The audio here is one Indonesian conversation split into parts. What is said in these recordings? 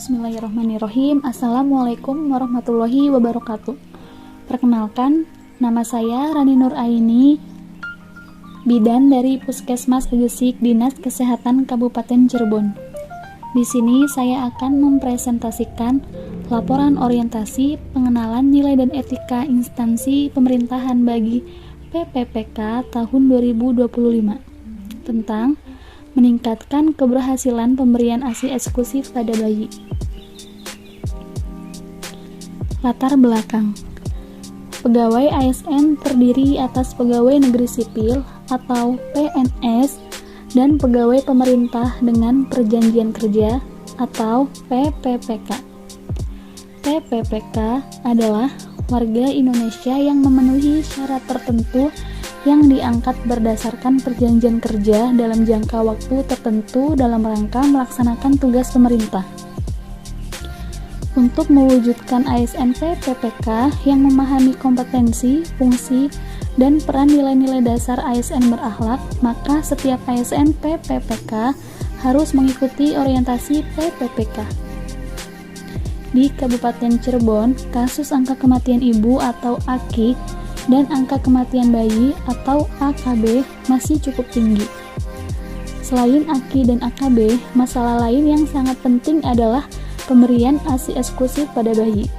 Bismillahirrahmanirrahim. Assalamualaikum warahmatullahi wabarakatuh. Perkenalkan, nama saya Rani Nur Aini, bidan dari Puskesmas Gegesik, Dinas Kesehatan Kabupaten Cirebon. Di sini saya akan mempresentasikan laporan orientasi pengenalan nilai dan etika instansi pemerintahan bagi PPPK tahun 2025 tentang meningkatkan keberhasilan pemberian ASI eksklusif pada bayi. Latar belakang. Pegawai ASN terdiri atas pegawai negeri sipil atau PNS dan pegawai pemerintah dengan perjanjian kerja atau PPPK. PPPK adalah warga Indonesia yang memenuhi syarat tertentu yang diangkat berdasarkan perjanjian kerja dalam jangka waktu tertentu dalam rangka melaksanakan tugas pemerintah. Untuk mewujudkan ASN PPPK yang memahami kompetensi, fungsi, dan peran nilai-nilai dasar ASN berakhlak, maka setiap ASN PPPK harus mengikuti orientasi PPPK. Di Kabupaten Cirebon, kasus angka kematian ibu atau AKI dan angka kematian bayi atau AKB masih cukup tinggi. Selain AKI dan AKB, masalah lain yang sangat penting adalah pemberian ASI eksklusif pada bayi.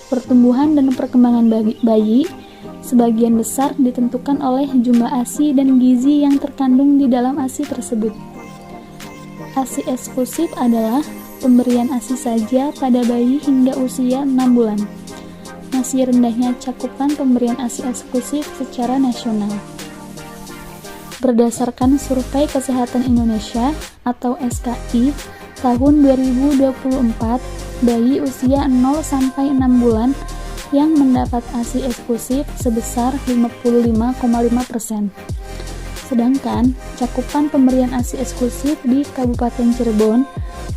Pertumbuhan dan perkembangan bayi sebagian besar ditentukan oleh jumlah ASI dan gizi yang terkandung di dalam ASI tersebut. ASI eksklusif adalah pemberian ASI saja pada bayi hingga usia 6 bulan. Masih rendahnya cakupan pemberian ASI eksklusif secara nasional. Berdasarkan Survei Kesehatan Indonesia atau SKI tahun 2024, bayi usia 0 sampai 6 bulan yang mendapat ASI eksklusif sebesar 55,5%. Sedangkan cakupan pemberian ASI eksklusif di Kabupaten Cirebon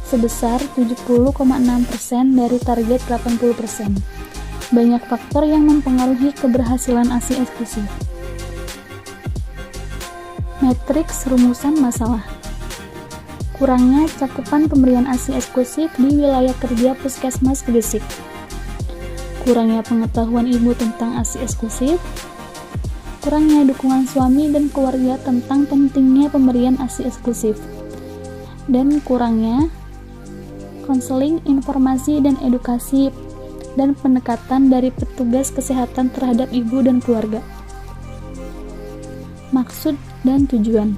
sebesar 70,6% dari target 80%. Banyak faktor yang mempengaruhi keberhasilan ASI eksklusif. Matriks rumusan masalah. Kurangnya cakupan pemberian ASI eksklusif di wilayah kerja Puskesmas Gegesik. Kurangnya pengetahuan ibu tentang ASI eksklusif. Kurangnya dukungan suami dan keluarga tentang pentingnya pemberian ASI eksklusif. Dan kurangnya konseling, informasi, dan edukasi dan pendekatan dari petugas kesehatan terhadap ibu dan keluarga. Maksud dan tujuan.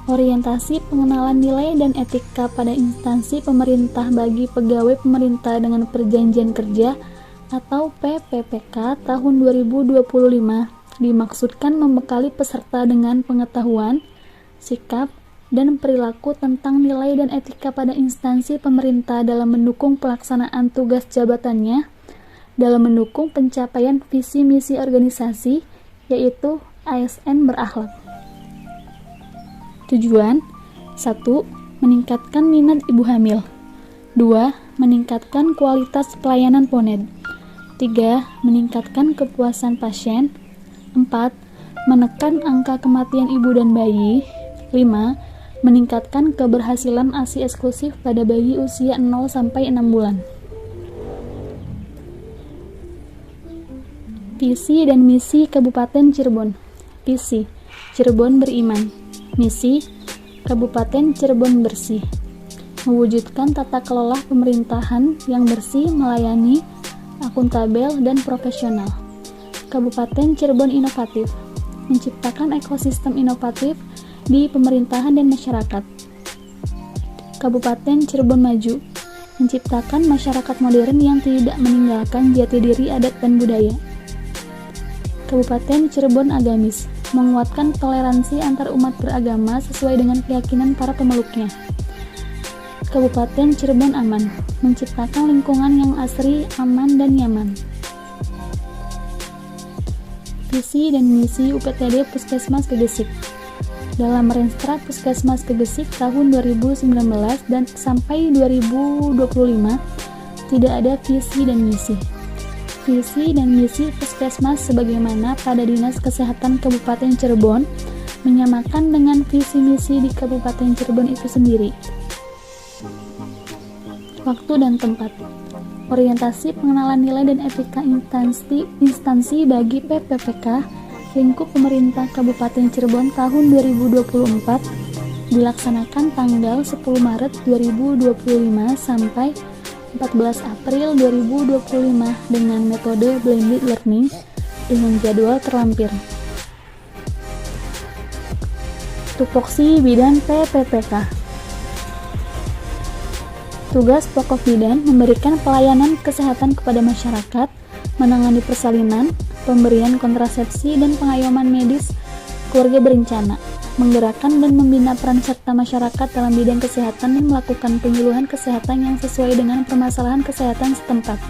Orientasi pengenalan nilai dan etika pada instansi pemerintah bagi pegawai pemerintah dengan perjanjian kerja atau PPPK tahun 2025 dimaksudkan membekali peserta dengan pengetahuan, sikap, dan perilaku tentang nilai dan etika pada instansi pemerintah dalam mendukung pelaksanaan tugas jabatannya, dalam mendukung pencapaian visi misi organisasi, yaitu ASN berakhlak. Tujuan: 1. Meningkatkan minat ibu hamil. 2. Meningkatkan kualitas pelayanan PONED. 3. Meningkatkan kepuasan pasien. 4. Menekan angka kematian ibu dan bayi. 5. Meningkatkan keberhasilan ASI eksklusif pada bayi usia 0 sampai 6 bulan. Visi dan misi Kabupaten Cirebon. Visi: Cirebon beriman. Misi: Kabupaten Cirebon bersih. Mewujudkan tata kelola pemerintahan yang bersih, melayani, akuntabel, dan profesional. Kabupaten Cirebon inovatif. Menciptakan ekosistem inovatif di pemerintahan dan masyarakat. Kabupaten Cirebon maju, menciptakan masyarakat modern yang tidak meninggalkan jati diri adat dan budaya. Kabupaten Cirebon agamis, menguatkan toleransi antar umat beragama sesuai dengan keyakinan para pemeluknya. Kabupaten Cirebon aman, menciptakan lingkungan yang asri, aman, dan nyaman. Visi dan misi UPTD Puskesmas Gegesik. Dalam Renstra Puskesmas Gegesik tahun 2019 dan sampai 2025 tidak ada visi dan misi. Visi dan misi Puskesmas sebagaimana pada Dinas Kesehatan Kabupaten Cirebon menyamakan dengan visi misi di Kabupaten Cirebon itu sendiri. waktu dan tempat. Orientasi pengenalan nilai dan etika instansi bagi PPPK lingkup pemerintah Kabupaten Cirebon tahun 2024 dilaksanakan tanggal 10 Maret 2025 sampai 14 April 2025 dengan metode blended learning dengan jadwal terlampir. Tupoksi Bidan PPPK. Tugas pokok bidan memberikan pelayanan kesehatan kepada masyarakat, menangani persalinan, pemberian kontrasepsi dan pengayoman medis keluarga berencana, menggerakkan dan membina peran serta masyarakat dalam bidang kesehatan dan melakukan penyuluhan kesehatan yang sesuai dengan permasalahan kesehatan setempat,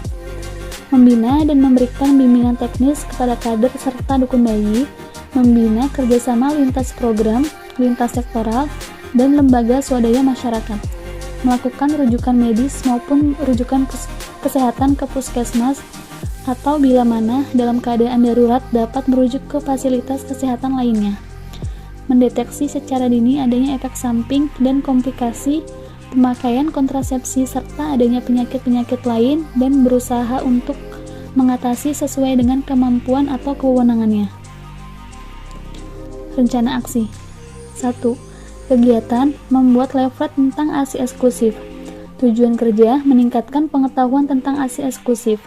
membina dan memberikan bimbingan teknis kepada kader serta dukun bayi, membina kerjasama lintas program, lintas sektoral, dan lembaga swadaya masyarakat, melakukan rujukan medis maupun rujukan kesehatan ke puskesmas atau bila mana dalam keadaan darurat dapat merujuk ke fasilitas kesehatan lainnya, mendeteksi secara dini adanya efek samping dan komplikasi pemakaian kontrasepsi serta adanya penyakit-penyakit lain dan berusaha untuk mengatasi sesuai dengan kemampuan atau kewenangannya. Rencana aksi 1. Kegiatan membuat leaflet tentang ASI eksklusif. Tujuan kerja meningkatkan pengetahuan tentang ASI eksklusif.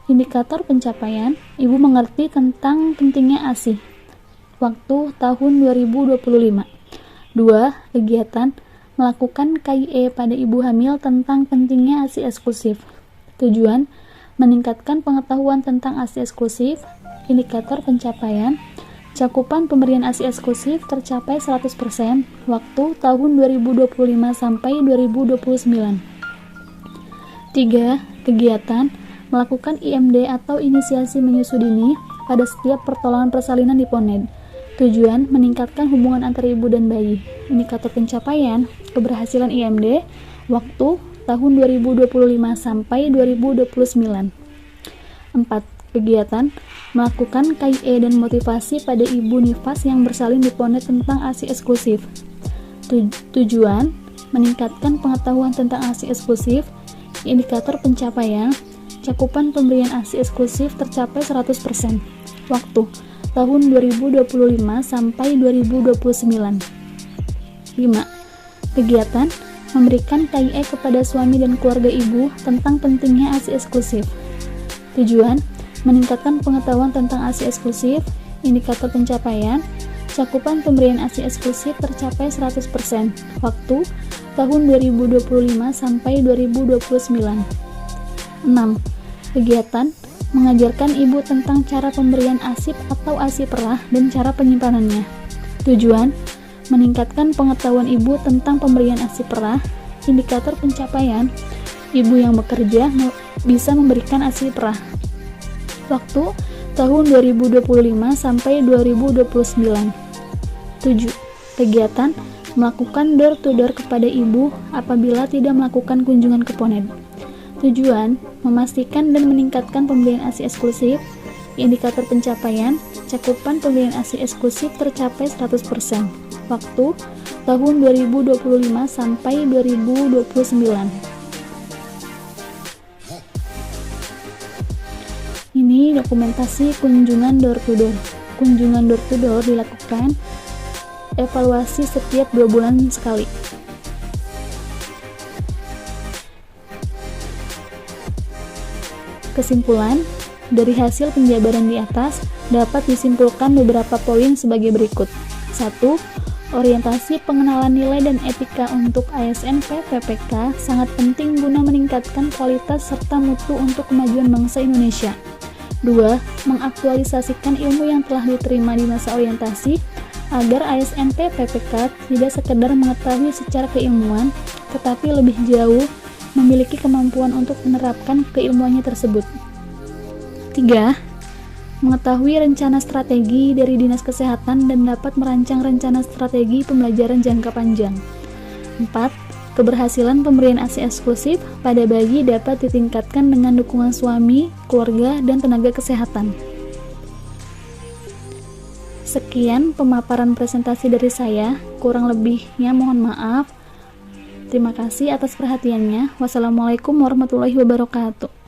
Indikator pencapaian, Ibu mengerti tentang pentingnya ASI. Waktu tahun 2025. 2. Kegiatan melakukan KIE pada ibu hamil tentang pentingnya ASI eksklusif. Tujuan meningkatkan pengetahuan tentang ASI eksklusif. Indikator pencapaian, cakupan pemberian ASI eksklusif tercapai 100%, waktu tahun 2025 sampai 2029. 3. Kegiatan melakukan IMD atau inisiasi menyusu dini pada setiap pertolongan persalinan di Poned. Tujuan meningkatkan hubungan antar ibu dan bayi. Indikator pencapaian, keberhasilan IMD, waktu tahun 2025 sampai 2029. 4. Kegiatan melakukan KIE dan motivasi pada ibu nifas yang bersalin di Poned tentang ASI eksklusif. Tujuan meningkatkan pengetahuan tentang ASI eksklusif. Indikator pencapaian, cakupan pemberian ASI eksklusif tercapai 100%. Waktu tahun 2025 sampai 2029. 5. Kegiatan memberikan KIE kepada suami dan keluarga ibu tentang pentingnya ASI eksklusif. Tujuan meningkatkan pengetahuan tentang ASI eksklusif. Indikator pencapaian, cakupan pemberian ASI eksklusif tercapai 100%. Waktu tahun 2025 sampai 2029. 6. Kegiatan mengajarkan ibu tentang cara pemberian ASIP atau ASI perah dan cara penyimpanannya. Tujuan meningkatkan pengetahuan ibu tentang pemberian ASI perah. Indikator pencapaian, ibu yang bekerja bisa memberikan ASI perah. Waktu tahun 2025 sampai 2029. 7. Kegiatan melakukan door to door kepada ibu apabila tidak melakukan kunjungan ke Poned. Tujuan memastikan dan meningkatkan pemberian ASI eksklusif. Indikator pencapaian, cakupan pemberian ASI eksklusif tercapai 100%. Waktu tahun 2025 sampai 2029. Ini dokumentasi kunjungan door to door. Kunjungan door to door dilakukan evaluasi setiap 2 bulan sekali. Kesimpulan, dari hasil penjabaran di atas dapat disimpulkan beberapa poin sebagai berikut. 1. Orientasi pengenalan nilai dan etika untuk ASN PPPK sangat penting guna meningkatkan kualitas serta mutu untuk kemajuan bangsa Indonesia. 2. Mengaktualisasikan ilmu yang telah diterima di masa orientasi agar ASN PPPK tidak sekedar mengetahui secara keilmuan, tetapi lebih jauh memiliki kemampuan untuk menerapkan keilmuannya tersebut. 3. Mengetahui rencana strategi dari Dinas Kesehatan dan dapat merancang rencana strategi pembelajaran jangka panjang. 4. Keberhasilan pemberian ASI eksklusif pada bayi dapat ditingkatkan dengan dukungan suami, keluarga, dan tenaga kesehatan. Sekian pemaparan presentasi dari saya, kurang lebihnya mohon maaf. Terima kasih atas perhatiannya. Wassalamualaikum warahmatullahi wabarakatuh.